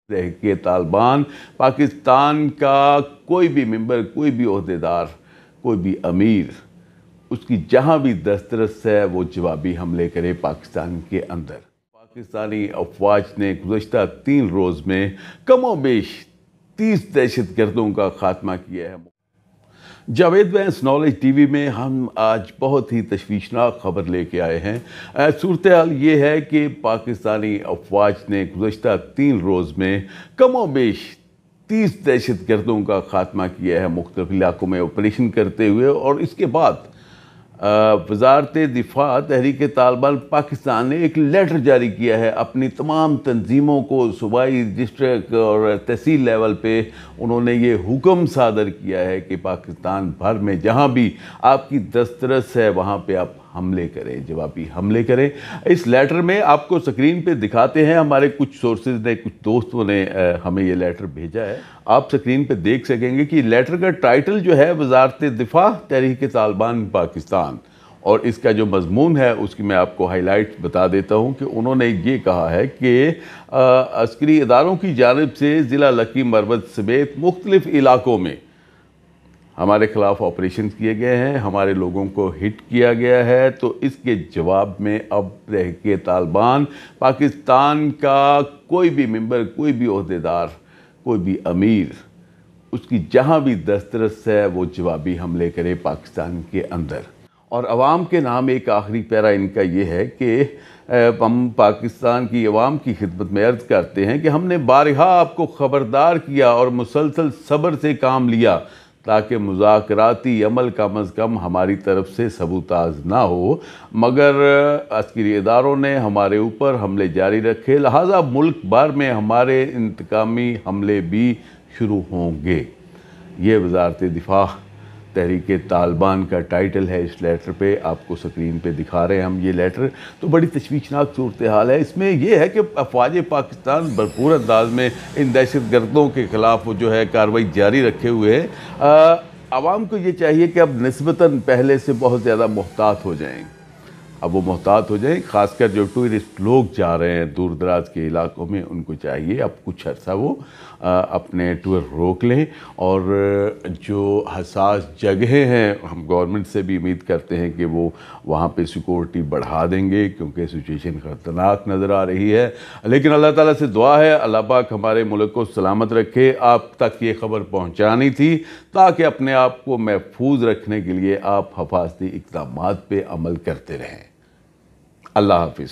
کہ طالبان پاکستان کا کوئی بھی ممبر، کوئی بھی عہدیدار، کوئی بھی امیر اس کی جہاں بھی دسترس ہے وہ جوابی حملے کرے پاکستان کے اندر۔ پاکستانی افواج نے گزشتہ 3 روز میں کم و بیش 30 دہشت گردوں کا خاتمہ کیا ہے۔ جاوید وینس نالج ٹی وی میں ہم آج بہت ہی تشویشناک خبر لے کے آئے ہیں۔ صورتحال یہ ہے کہ پاکستانی افواج نے گزشتہ 3 روز میں کم و بیش 30 دہشت گردوں کا خاتمہ کیا ہے مختلف علاقوں میں آپریشن کرتے ہوئے، اور اس کے بعد وزارت دفاع تحریک طالبان پاکستان نے ایک لیٹر جاری کیا ہے اپنی تمام تنظیموں کو، صوبائی، ڈسٹرکٹ اور تحصیل لیول پہ انہوں نے یہ حکم صادر کیا ہے کہ پاکستان بھر میں جہاں بھی آپ کی دسترس ہے وہاں پہ آپ حملے کریں، جوابی حملے کریں۔ اس لیٹر میں آپ کو سکرین پہ دکھاتے ہیں، ہمارے کچھ سورسز نے، کچھ دوستوں نے ہمیں یہ لیٹر بھیجا ہے، آپ سکرین پہ دیکھ سکیں گے کہ لیٹر کا ٹائٹل جو ہے وزارت دفاع تحریک طالبان پاکستان، اور اس کا جو مضمون ہے اس کی میں آپ کو ہائی لائٹ بتا دیتا ہوں کہ انہوں نے یہ کہا ہے کہ عسکری اداروں کی جانب سے ضلع لکی مروت سمیت مختلف علاقوں میں ہمارے خلاف آپریشن کیے گئے ہیں، ہمارے لوگوں کو ہٹ کیا گیا ہے، تو اس کے جواب میں اب تحریک طالبان پاکستان کا کوئی بھی ممبر، کوئی بھی عہدیدار، کوئی بھی امیر اس کی جہاں بھی دسترس ہے وہ جوابی حملے کرے پاکستان کے اندر۔ اور عوام کے نام ایک آخری پیرا ان کا یہ ہے کہ ہم پاکستان کی عوام کی خدمت میں عرض کرتے ہیں کہ ہم نے بارہا آپ کو خبردار کیا اور مسلسل صبر سے کام لیا تاکہ مذاکراتی عمل کم از کم ہماری طرف سے سبوتاژ نہ ہو، مگر عسکری اداروں نے ہمارے اوپر حملے جاری رکھے، لہٰذا ملک بھر میں ہمارے انتقامی حملے بھی شروع ہوں گے۔ یہ وزارت دفاع تحریک طالبان کا ٹائٹل ہے اس لیٹر پہ، آپ کو سکرین پہ دکھا رہے ہیں ہم یہ لیٹر۔ تو بڑی تشویشناک صورتحال ہے، اس میں یہ ہے کہ افواج پاکستان بھرپور انداز میں ان دہشت گردوں کے خلاف جو ہے کارروائی جاری رکھے ہوئے ہیں۔ عوام کو یہ چاہیے کہ اب نسبتاً پہلے سے بہت زیادہ محتاط ہو جائیں، اب وہ محتاط ہو جائیں، خاص کر جو ٹورسٹ لوگ جا رہے ہیں دور دراز کے علاقوں میں، ان کو چاہیے اب کچھ عرصہ وہ اپنے ٹور روک لیں، اور جو حساس جگہیں ہیں ہم گورنمنٹ سے بھی امید کرتے ہیں کہ وہ وہاں پہ سیکورٹی بڑھا دیں گے، کیونکہ سچویشن خطرناک نظر آ رہی ہے۔ لیکن اللہ تعالیٰ سے دعا ہے اللہ پاک ہمارے ملک کو سلامت رکھے۔ آپ تک یہ خبر پہنچانی تھی تاکہ اپنے آپ کو محفوظ رکھنے کے لیے آپ حفاظتی اقدامات پہ عمل کرتے رہیں۔ اللہ حافظ۔